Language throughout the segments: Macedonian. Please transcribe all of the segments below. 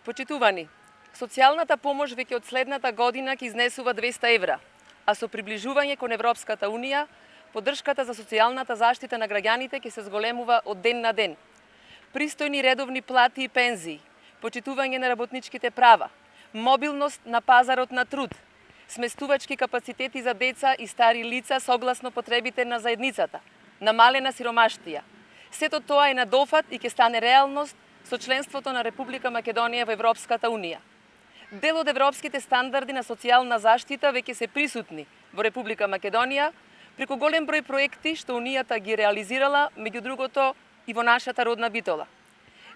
Почитувани, социјалната помош веќе од следната година ќе изнесува 200 евра, а со приближување кон Европската Унија, поддршката за социјалната заштита на граѓаните ќе се зголемува од ден на ден. Пристојни редовни плати и пензии, почитување на работничките права, мобилност на пазарот на труд, сместувачки капацитети за деца и стари лица согласно потребите на заедницата, намалена сиромаштија. Сето тоа е на дофат и ќе стане реалност со членството на Република Македонија во Европската Унија. Дел од европските стандарди на социјална заштита веќе се присутни во Република Македонија преку голем број проекти што Унијата ги реализирала, меѓу другото и во нашата родна Битола.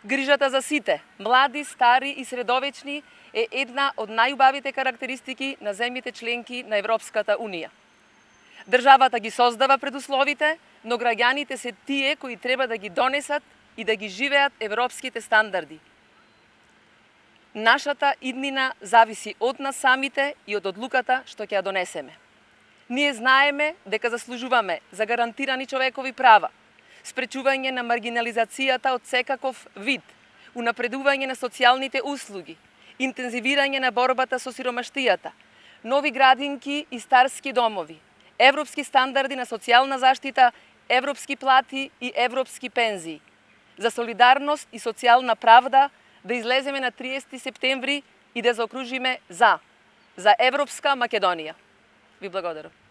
Грижата за сите, млади, стари и средовечни, е една од најубавите карактеристики на земјите членки на Европската Унија. Државата ги создава предусловите, но граѓаните се тие кои треба да ги донесат и да ги живеат европските стандарди. Нашата иднина зависи од нас самите и од одлуката што ќе ја донесеме. Ние знаеме дека заслужуваме за гарантирани човекови права, спречување на маргинализацијата од секаков вид, унапредување на социјалните услуги, интензивирање на борбата со сиромаштијата, нови градинки и старски домови, европски стандарди на социјална заштита, европски плати и европски пензии, за солидарност и социјална правда, да излеземе на 30 септември и да заокружиме за Европска Македонија. Ви благодарам.